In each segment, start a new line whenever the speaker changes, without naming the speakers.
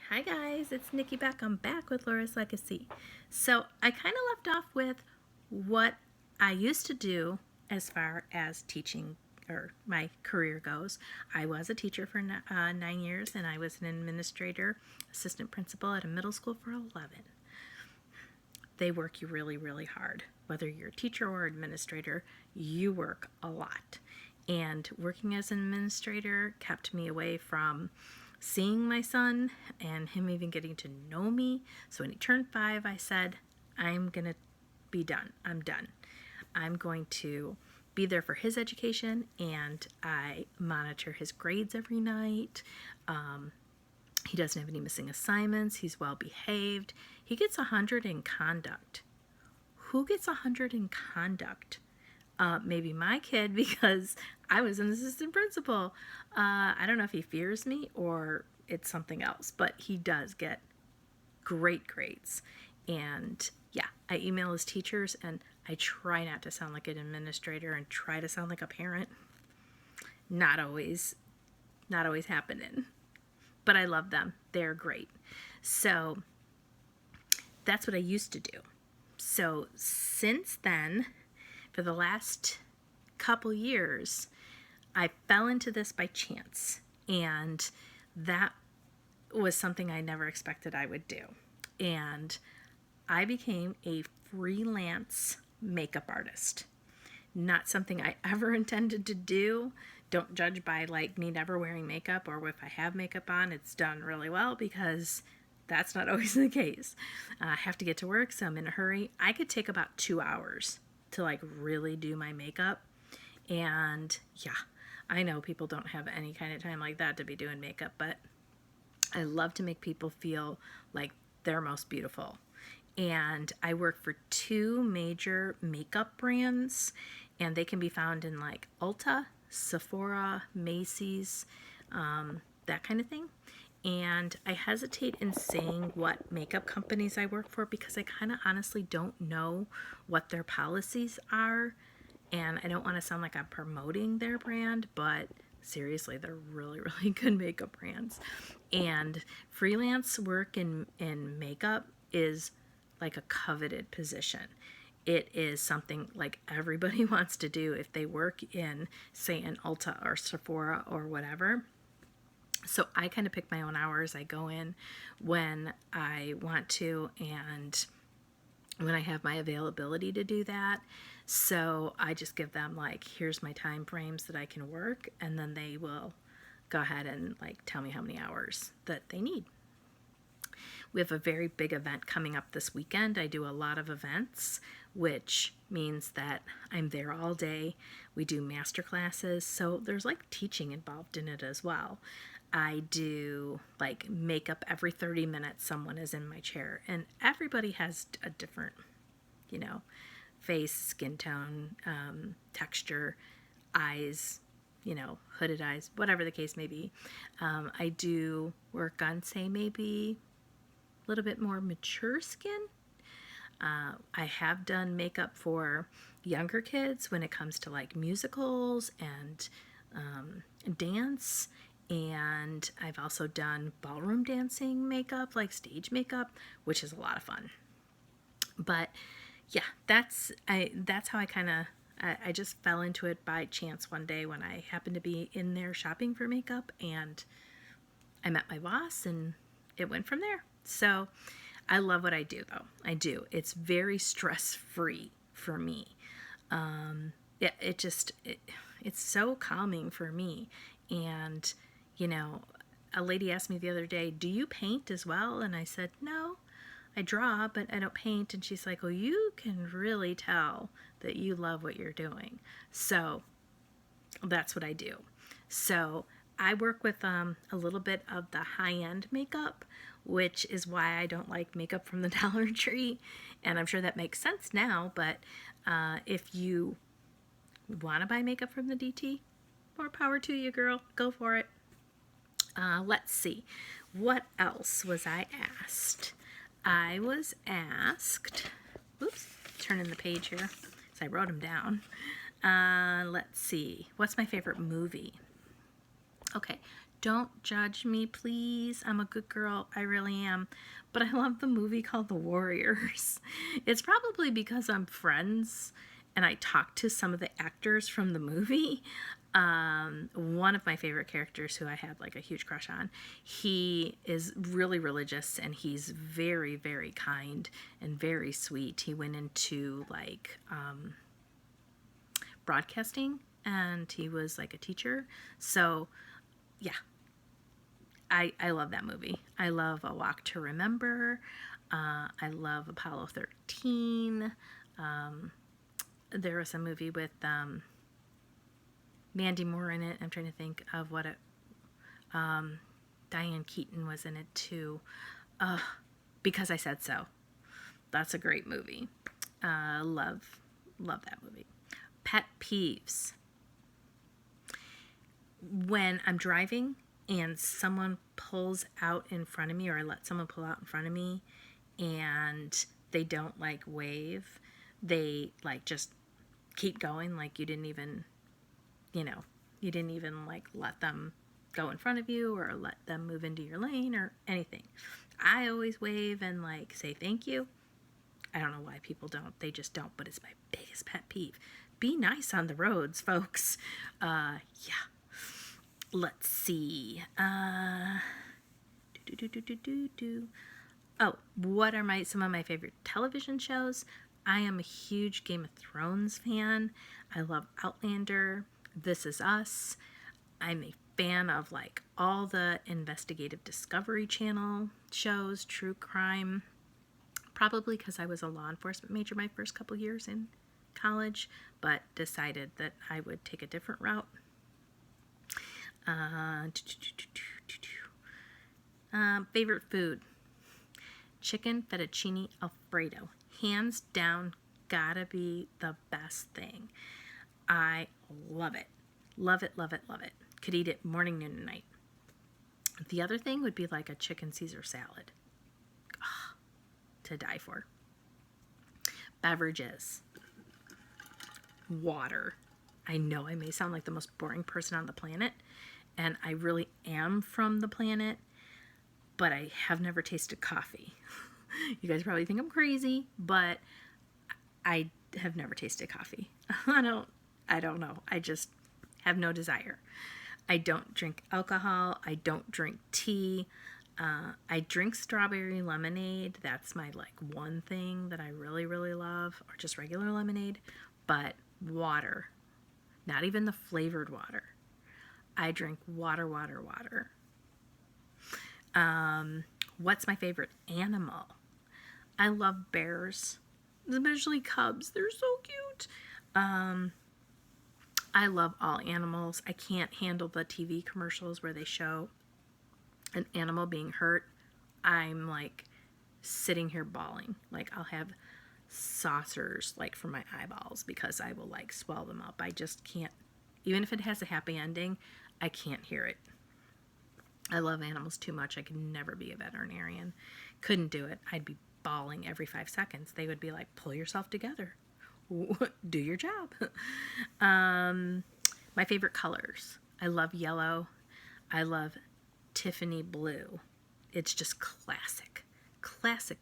Hi guys, it's Nikki Beck. I'm back with Laura's Legacy. So I kind of left off with what I used to do as far as teaching or my career goes. I was a teacher for 9 years, and I was an administrator, assistant principal at a middle school for 11. They work you really, really hard. Whether you're a teacher or administrator, you work a lot. And working as an administrator kept me away from seeing my son and him even getting to know me. So when he turned 5, I said, I'm going to be done. I'm done. I'm going to be there for his education, and I monitor his grades every night. He doesn't have any missing assignments. He's well behaved. He gets 100 in conduct. Who gets 100 in conduct? Maybe my kid, because I was an assistant principal. I don't know if he fears me or it's something else, but he does get great grades. And yeah, I email his teachers, and I try not to sound like an administrator and try to sound like a parent. Not always happening. But I love them. They're great. So that's what I used to do. So since then, for the last couple years, I fell into this by chance. And that was something I never expected I would do. And I became a freelance makeup artist. Not something I ever intended to do. Don't judge by like me never wearing makeup, or if I have makeup on, it's done really well, because that's not always the case. I have to get to work, so I'm in a hurry. I could take about 2 hours to like really do my makeup. And yeah, I know people don't have any kind of time like that to be doing makeup, but I love to make people feel like they're most beautiful. And I work for 2 major makeup brands, and they can be found in like Ulta, Sephora, Macy's, that kind of thing. And I hesitate in saying what makeup companies I work for, because I kind of honestly don't know what their policies are. And I don't want to sound like I'm promoting their brand, but seriously, they're really, really good makeup brands. And freelance work in makeup is like a coveted position. It is something like everybody wants to do if they work in, say, an Ulta or Sephora or whatever. So I kind of pick my own hours. I go in when I want to and when I have my availability to do that. So I just give them like, here's my time frames that I can work, and then they will go ahead and like tell me how many hours that they need. We have a very big event coming up this weekend. I do a lot of events, which means that I'm there all day. We do master classes, so there's like teaching involved in it as well. I do like makeup every 30 minutes. Someone is in my chair, and everybody has a different, face, skin tone, texture, eyes, hooded eyes, whatever the case may be. I do work on, say, maybe a little bit more mature skin. I have done makeup for younger kids when it comes to like musicals and dance. And I've also done ballroom dancing makeup, like stage makeup, which is a lot of fun. But yeah, that's how I just fell into it by chance one day when I happened to be in there shopping for makeup, and I met my boss, and it went from there. So I love what I do, though. I do. It's very stress-free for me. It's so calming for me. And, a lady asked me the other day, do you paint as well? And I said, no, I draw, but I don't paint. And she's like, well, you can really tell that you love what you're doing. So that's what I do. So I work with a little bit of the high-end makeup, which is why I don't like makeup from the Dollar Tree. And I'm sure that makes sense now, but if you want to buy makeup from the DT, more power to you, girl. Go for it. Let's see. What else was I asked? I was asked, oops, turning the page here, so I wrote them down. Let's see. What's my favorite movie? Okay, Don't judge me, please. I'm a good girl. I really am. But I love the movie called The Warriors. It's probably because I'm friends and I talked to some of the actors from the movie. One of my favorite characters who I had like a huge crush on, he is really religious and he's very, very kind and very sweet. He went into like broadcasting and he was like a teacher. So yeah, I love that movie. I love A Walk to Remember. I love Apollo 13. There was a movie with Mandy Moore in it. I'm trying to think of what it. Diane Keaton was in it too. Because I Said So. That's a great movie. Love that movie. Pet peeves. When I'm driving and someone pulls out in front of me, or I let someone pull out in front of me and they don't like wave, they like just keep going like you didn't even like let them go in front of you or let them move into your lane or anything. I always wave and like say thank you. I don't know why people don't. They just don't, but it's my biggest pet peeve. Be nice on the roads, folks. Yeah. Let's see. Oh, what are some of my favorite television shows? I am a huge Game of Thrones fan. I love Outlander, This Is Us. I'm a fan of like all the investigative Discovery Channel shows, true crime. Probably because I was a law enforcement major my first couple years in college, but decided that I would take a different route. Favorite food? Chicken fettuccine alfredo. Hands down, gotta be the best thing. I love it. Love it, love it, love it. Could eat it morning, noon, and night. The other thing would be like a chicken Caesar salad. To die for. Beverages. Water. I know I may sound like the most boring person on the planet, and I really am from the planet, but I have never tasted coffee. You guys probably think I'm crazy, but I have never tasted coffee. I don't know. I just have no desire. I don't drink alcohol. I don't drink tea. I drink strawberry lemonade. That's my like one thing that I really, really love, or just regular lemonade. But water, not even the flavored water. I drink water, water, water. What's my favorite animal? I love bears, especially cubs. They're so cute. I love all animals. I can't handle the TV commercials where they show an animal being hurt. I'm like sitting here bawling. Like I'll have saucers like for my eyeballs because I will like swell them up. I just can't, even if it has a happy ending, I can't hear it. I love animals too much. I could never be a veterinarian. Couldn't do it. I'd be bawling every 5 seconds. They would be like, pull yourself together. Do your job. My favorite colors. I love yellow. I love Tiffany blue. It's just classic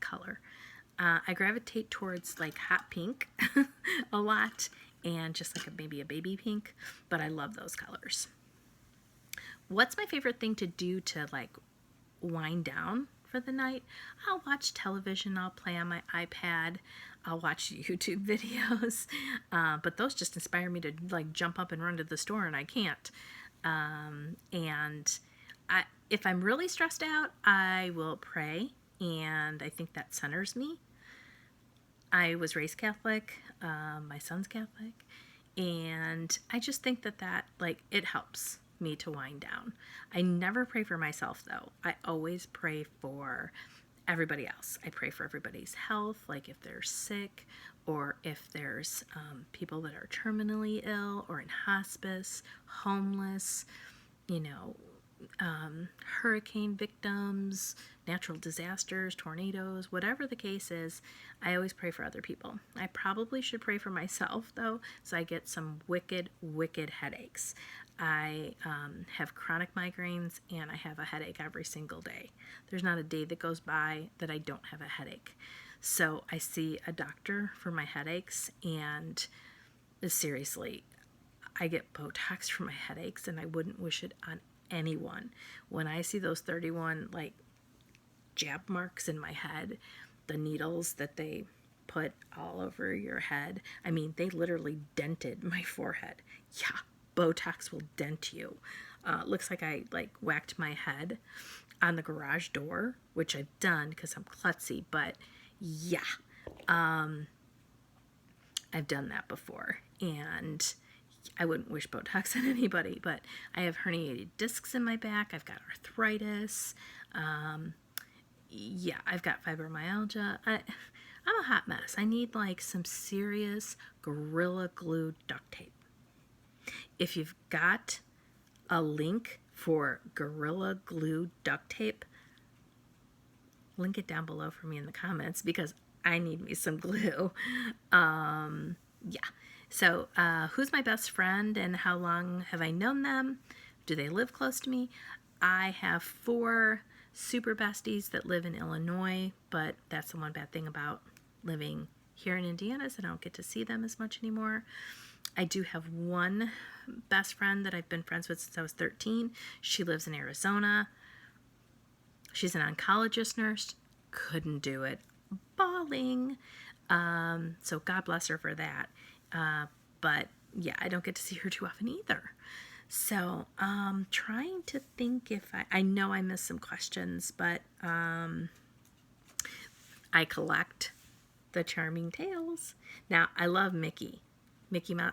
color. I gravitate towards like hot pink a lot and just like maybe a baby pink, but I love those colors. What's my favorite thing to do to like wind down for the night? I'll watch television. I'll play on my iPad. I'll watch YouTube videos. But those just inspire me to like jump up and run to the store, and I can't. If I'm really stressed out, I will pray, and I think that centers me. I was raised Catholic. My son's Catholic. And I just think that like it helps me to wind down. I never pray for myself though. I always pray for everybody else. I pray for everybody's health, like if they're sick or if there's people that are terminally ill or in hospice, homeless, hurricane victims, natural disasters, tornadoes, whatever the case is, I always pray for other people. I probably should pray for myself, though, so I get some wicked, wicked headaches. I have chronic migraines, and I have a headache every single day. There's not a day that goes by that I don't have a headache. So I see a doctor for my headaches, and seriously, I get Botox for my headaches, and I wouldn't wish it on anyone. When I see those 31 like jab marks in my head, the needles that they put all over your head, I mean, they literally dented my forehead. Yeah, Botox will dent you. Looks like I like whacked my head on the garage door, which I've done because I'm klutzy, but yeah, I've done that before, and I wouldn't wish Botox on anybody, but I have herniated discs in my back. I've got arthritis. Yeah, I've got fibromyalgia. I'm a hot mess. I need like some serious Gorilla Glue duct tape. If you've got a link for Gorilla Glue duct tape, link it down below for me in the comments because I need me some glue. Yeah. So, who's my best friend and how long have I known them? Do they live close to me? I have 4 super besties that live in Illinois, but that's the one bad thing about living here in Indiana is I don't get to see them as much anymore. I do have one best friend that I've been friends with since I was 13. She lives in Arizona. She's an oncologist nurse. Couldn't do it. Bawling. So God bless her for that. But yeah, I don't get to see her too often either. So trying to think if I know I missed some questions, but I collect the charming tales. Now I love Mickey. Mickey Mouse.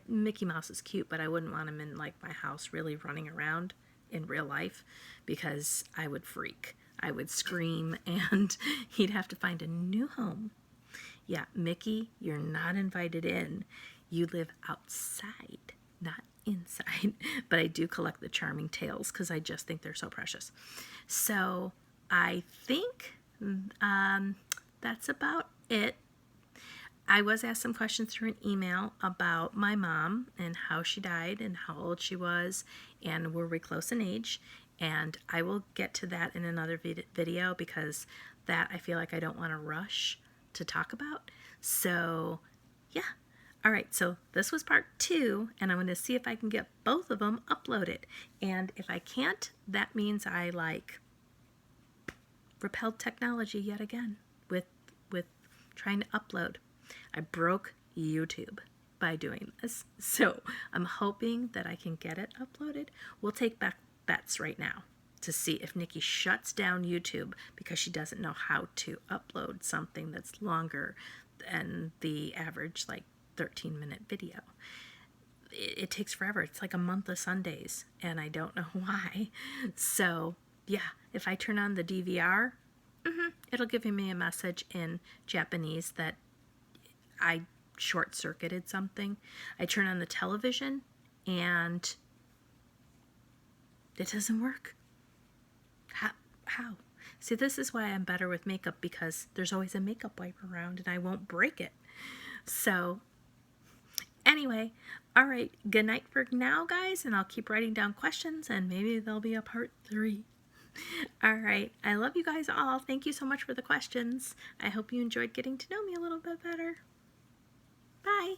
Mickey Mouse is cute, but I wouldn't want him in like my house really running around in real life because I would freak. I would scream and he'd have to find a new home. Yeah, Mickey, you're not invited in. You live outside, not inside. But I do collect the charming tales because I just think they're so precious. So I think that's about it. I was asked some questions through an email about my mom and how she died and how old she was and were we close in age. And I will get to that in another video because that I feel like I don't want to rush to talk about. So yeah. All right, so this was part 2, and I'm going to see if I can get both of them uploaded. And if I can't, that means I like repelled technology yet again with trying to upload. I broke YouTube by doing this. So I'm hoping that I can get it uploaded. We'll take back bets right now to see if Nikki shuts down YouTube because she doesn't know how to upload something that's longer than the average like 13-minute video. It takes forever. It's like a month of Sundays, and I don't know why. So yeah, if I turn on the DVR, it'll give me a message in Japanese that I short-circuited something. I turn on the television, and it doesn't work. How? See, this is why I'm better with makeup because there's always a makeup wipe around, and I won't break it. So anyway, all right, good night for now, guys, and I'll keep writing down questions, and maybe there'll be a part 3. All right, I love you guys all. Thank you so much for the questions. I hope you enjoyed getting to know me a little bit better. Bye.